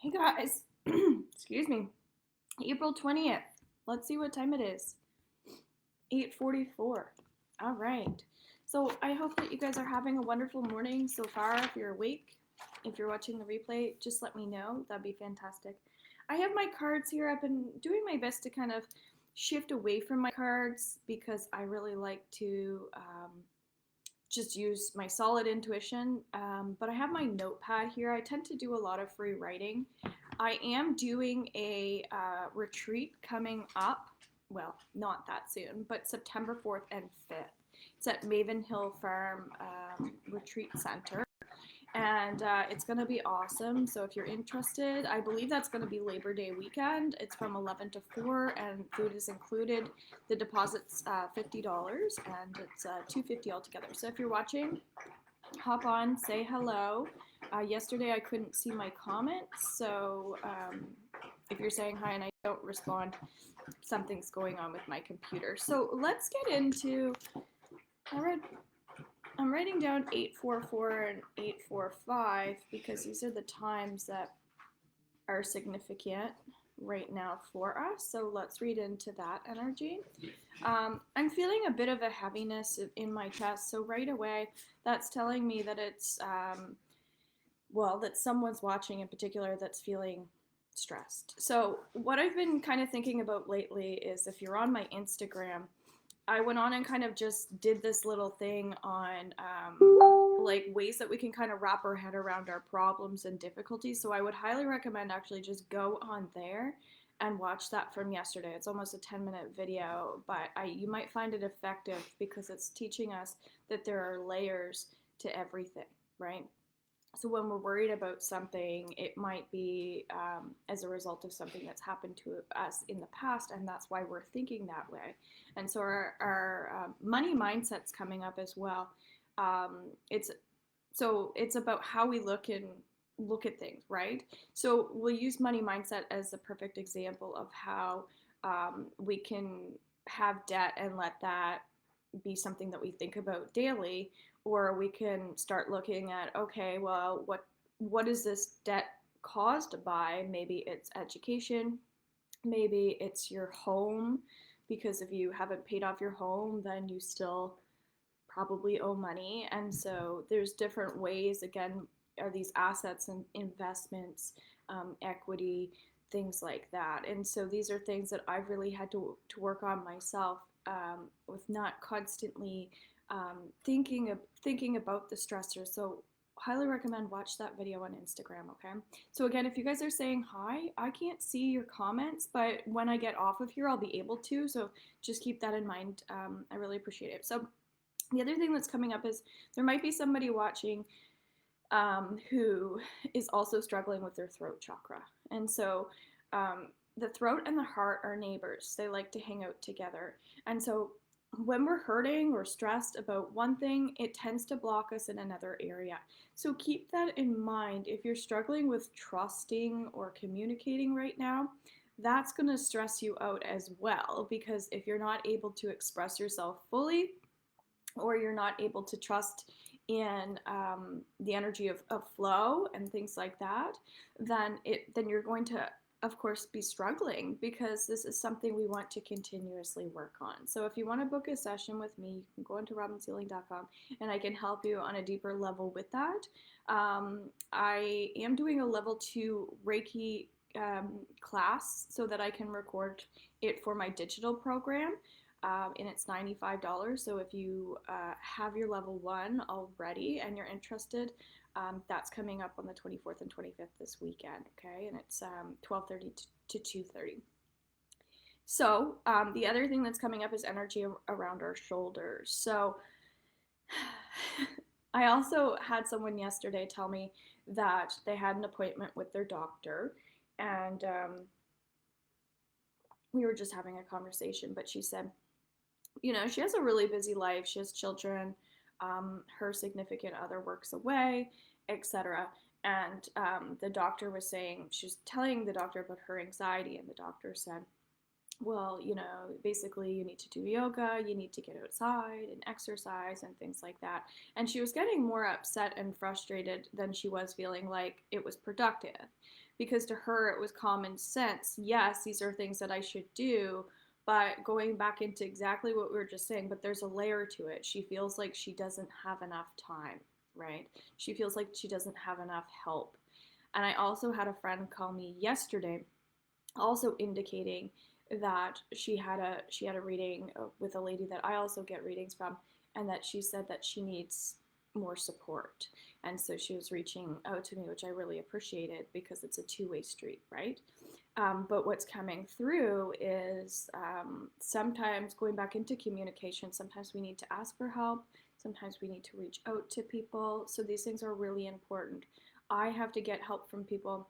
Hey guys, excuse me. April 20th. Let's see what time it is. 8:44. All right. So I hope that you guys are having a wonderful morning so far. If you're awake, if you're watching the replay, just let me know. That'd be fantastic. I have my cards here. I've been doing my best to kind of shift away from my cards because I really like to just use my solid intuition. But I have my notepad here. I tend to do a lot of free writing. I am doing a retreat coming up. Well, not that soon, but September 4th and 5th. It's at Maven Hill Farm Retreat Center. And it's going to be awesome. So if you're interested, I believe that's going to be Labor Day weekend. It's from 11 to 4, and food is included. The deposit's $50, and it's $250 altogether. So if you're watching, hop on, say hello. Yesterday I couldn't see my comments, so if you're saying hi and I don't respond, something's going on with my computer. So let's get into. I'm writing down 844 and 845 because these are the times that are significant right now for us. So let's read into that energy. I'm feeling a bit of a heaviness in my chest. So right away, that's telling me that it's, that someone's watching in particular that's feeling stressed. So what I've been kind of thinking about lately is if you're on my Instagram, I went on and kind of just did this little thing on like ways that we can kind of wrap our head around our problems and difficulties. So I would highly recommend actually just go on there and watch that from yesterday. It's almost a 10-minute video, but you might find it effective because it's teaching us that there are layers to everything, right? So when we're worried about something, it might be as a result of something that's happened to us in the past, and that's why we're thinking that way. And so our money mindset's coming up as well. It's about how we look at things, right? So we'll use money mindset as a perfect example of how we can have debt and let that be something that we think about daily, or we can start looking at, okay, well, what is this debt caused by? Maybe it's education, maybe it's your home, because if you haven't paid off your home, then you still probably owe money. And so there's different ways, again, are these assets and investments, equity, things like that. And so these are things that I've really had to work on myself, with not constantly thinking about the stressors. So highly recommend watch that video on Instagram, okay? So again, if you guys are saying hi, I can't see your comments, but when I get off of here, I'll be able to. So just keep that in mind. I really appreciate it. So the other thing that's coming up is there might be somebody watching who is also struggling with their throat chakra. And so the throat and the heart are neighbors. They like to hang out together. And so when we're hurting or stressed about one thing, it tends to block us in another area. So keep that in mind. If you're struggling with trusting or communicating right now, that's going to stress you out as well, because if you're not able to express yourself fully, or you're not able to trust in the energy of flow and things like that, then you're going to, of course, be struggling, because this is something we want to continuously work on. So if you want to book a session with me, you can go into robinsealing.com and I can help you on a deeper level with that. I am doing a level 2 Reiki class so that I can record it for my digital program. And it's $95. So if you have your level 1 already and you're interested, that's coming up on the 24th and 25th this weekend, okay? And it's 12:30 to 2:30. So the other thing that's coming up is energy around our shoulders. So I also had someone yesterday tell me that they had an appointment with their doctor, and we were just having a conversation, but she said, she has a really busy life. She has children. Her significant other works away, etc. And the doctor was saying, she was telling the doctor about her anxiety, and the doctor said, well, basically you need to do yoga, you need to get outside and exercise and things like that. And she was getting more upset and frustrated than she was feeling like it was productive. Because to her, it was common sense. Yes, these are things that I should do, but going back into exactly what we were just saying, but there's a layer to it. She feels like she doesn't have enough time, right? She feels like she doesn't have enough help. And I also had a friend call me yesterday also indicating that she had a reading with a lady that I also get readings from, and that she said that she needs more support. And so she was reaching out to me, which I really appreciated because it's a two-way street, right? But what's coming through is sometimes going back into communication, sometimes we need to ask for help, sometimes we need to reach out to people. So these things are really important. I have to get help from people,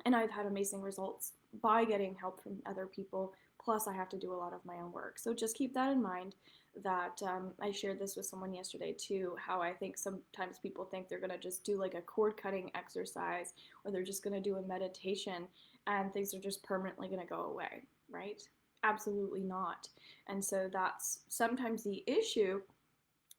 and I've had amazing results by getting help from other people. Plus, I have to do a lot of my own work. So just keep that in mind. That I shared this with someone yesterday too. How I think sometimes people think they're gonna just do like a cord cutting exercise, or they're just gonna do a meditation, and things are just permanently gonna go away, right? Absolutely not. And so that's sometimes the issue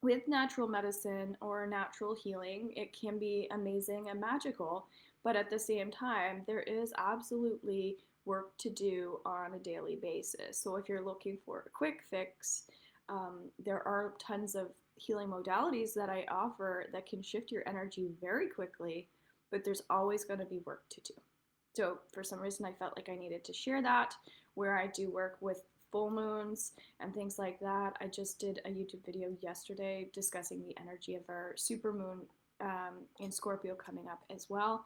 with natural medicine or natural healing. It can be amazing and magical, but at the same time, there is absolutely work to do on a daily basis. So if you're looking for a quick fix, there are tons of healing modalities that I offer that can shift your energy very quickly, but there's always going to be work to do. So for some reason, I felt like I needed to share that, where I do work with full moons and things like that. I just did a YouTube video yesterday discussing the energy of our super moon in Scorpio coming up as well.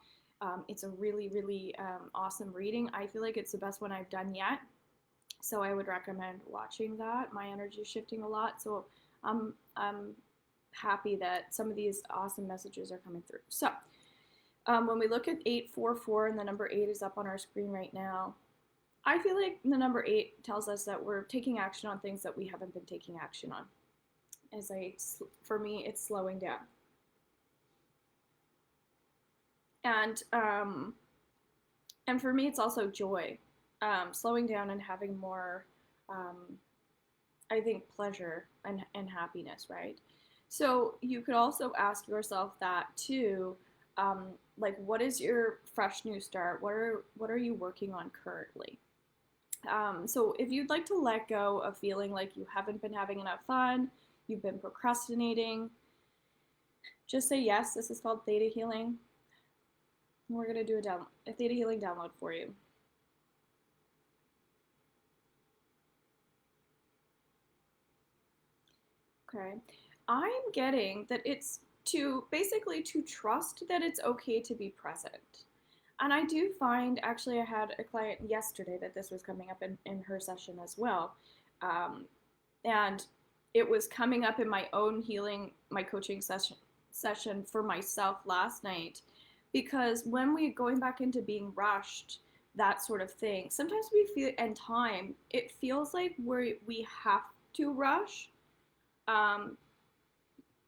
It's a really, really awesome reading. I feel like it's the best one I've done yet. So I would recommend watching that. My energy is shifting a lot. So I'm happy that some of these awesome messages are coming through. So when we look at 844, and the number 8 is up on our screen right now, I feel like the number 8 tells us that we're taking action on things that we haven't been taking action on. For me, it's slowing down. And for me, it's also joy. Slowing down and having more, I think, pleasure and happiness, right? So you could also ask yourself that too. Like, what is your fresh new start? What are you working on currently? So if you'd like to let go of feeling like you haven't been having enough fun, you've been procrastinating, just say yes. This is called Theta Healing. We're gonna do a Theta Healing download for you. Okay, I'm getting that it's to basically to trust that it's okay to be present. And I do find, actually, I had a client yesterday that this was coming up in her session as well. And it was coming up in my own healing, my coaching session for myself last night. Because when we going back into being rushed, that sort of thing, sometimes we feel, and time, it feels like we have to rush, um,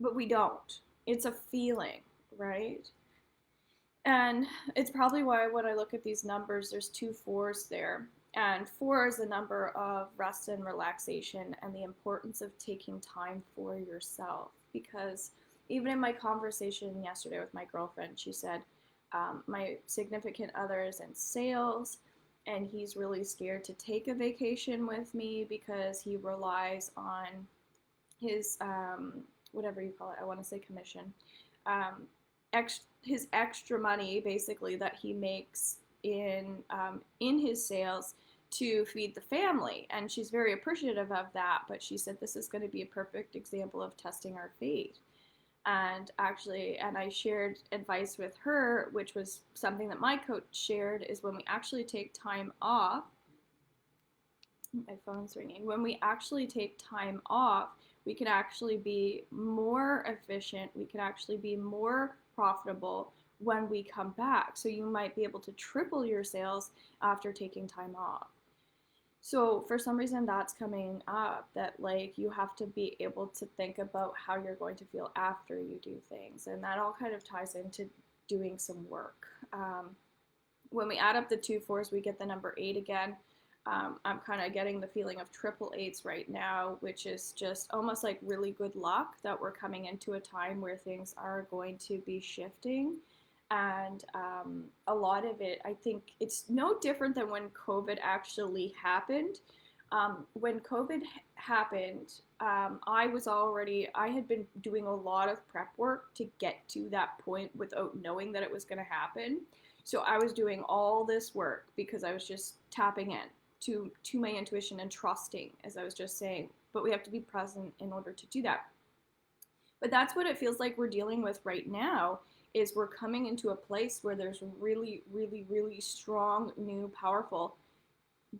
but we don't. It's a feeling, right? And it's probably why when I look at these numbers, there's two fours there. And 4 is the number of rest and relaxation and the importance of taking time for yourself. Because even in my conversation yesterday with my girlfriend, she said, my significant other is in sales, and he's really scared to take a vacation with me because he relies on his, whatever you call it, I want to say commission, um, his extra money basically that he makes in his sales to feed the family, and she's very appreciative of that. But she said this is going to be a perfect example of testing our faith. And actually, and I shared advice with her, which was something that my coach shared, is when we actually take time off. My phone's ringing. When we actually take time off, we can actually be more efficient. We can actually be more profitable when we come back. So you might be able to triple your sales after taking time off. So for some reason that's coming up, that like you have to be able to think about how you're going to feel after you do things. And that all kind of ties into doing some work. When we add up the two fours, we get the number 8 again. I'm kind of getting the feeling of triple eights right now, which is just almost like really good luck that we're coming into a time where things are going to be shifting. And a lot of it, I think it's no different than when COVID actually happened. When COVID happened, I had been doing a lot of prep work to get to that point without knowing that it was going to happen. So I was doing all this work because I was just tapping in to my intuition and trusting, as I was just saying. But we have to be present in order to do that. But that's what it feels like we're dealing with right now is we're coming into a place where there's really, really, really strong, new, powerful,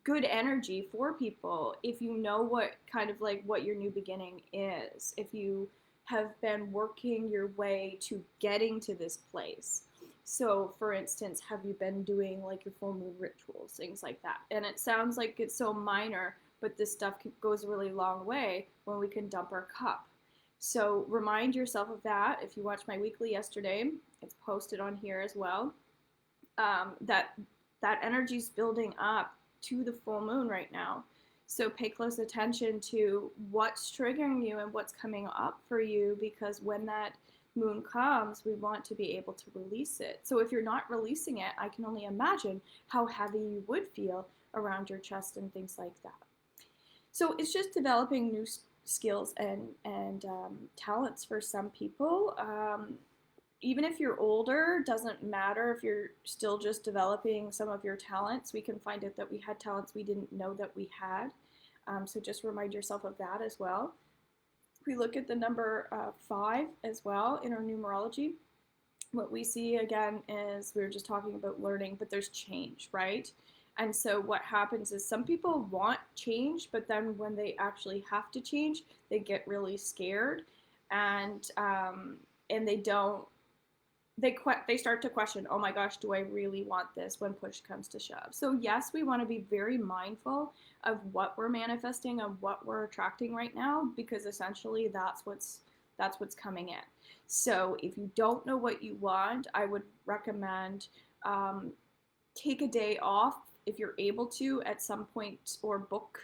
good energy for people if you know what kind of like what your new beginning is, if you have been working your way to getting to this place. So for instance, have you been doing like your full moon rituals, things like that? And it sounds like it's so minor, but this stuff goes a really long way when we can dump our cup. So remind yourself of that. If you watched my weekly yesterday, it's posted on here as well. That energy's building up to the full moon right now. So pay close attention to what's triggering you and what's coming up for you, because when that moon comes, we want to be able to release it. So if you're not releasing it, I can only imagine how heavy you would feel around your chest and things like that. So it's just developing new skills and talents for some people. Even if you're older, doesn't matter if you're still just developing some of your talents. We can find out that we had talents we didn't know that we had. So just remind yourself of that as well. We look at the number 5 as well in our numerology. What we see again is we were just talking about learning, but there's change, right? And so what happens is some people want change, but then when they actually have to change, they get really scared, and they don't. They start to question, oh my gosh, do I really want this when push comes to shove? So yes, we want to be very mindful of what we're manifesting and what we're attracting right now, because essentially that's what's coming in. So if you don't know what you want, I would recommend take a day off if you're able to at some point, or book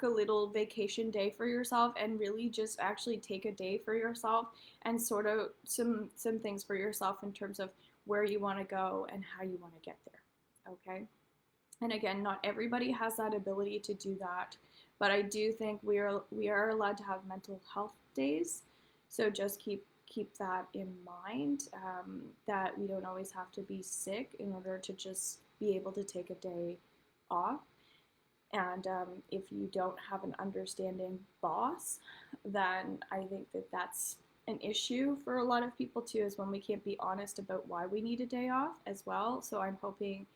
a little vacation day for yourself, and really just actually take a day for yourself and sort of some things for yourself in terms of where you want to go and how you want to get there. Okay. And again, not everybody has that ability to do that, but I do think we are allowed to have mental health days. So just keep that in mind, that we don't always have to be sick in order to just be able to take a day off. And if you don't have an understanding boss, then I think that that's an issue for a lot of people too, is when we can't be honest about why we need a day off as well. So I'm hoping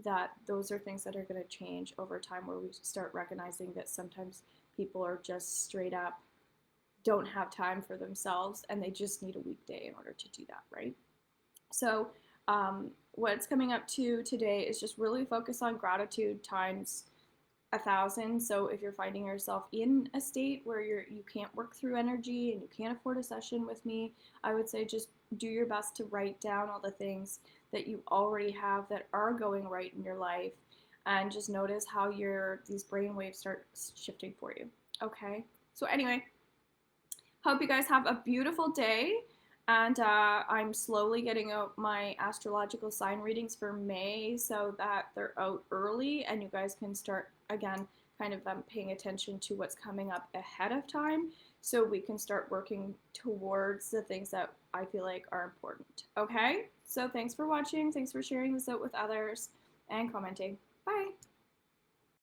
that those are things that are going to change over time, where we start recognizing that sometimes people are just straight up don't have time for themselves and they just need a weekday in order to do that, right? So what's coming up to today is just really focus on gratitude times 1,000. So if you're finding yourself in a state where you can't work through energy and you can't afford a session with me, I would say just do your best to write down all the things that you already have that are going right in your life, and just notice how these brain waves start shifting for you. Okay. So anyway, hope you guys have a beautiful day. And I'm slowly getting out my astrological sign readings for May so that they're out early and you guys can start, again, kind of paying attention to what's coming up ahead of time, so we can start working towards the things that I feel like are important. Okay? So thanks for watching. Thanks for sharing this out with others and commenting. Bye.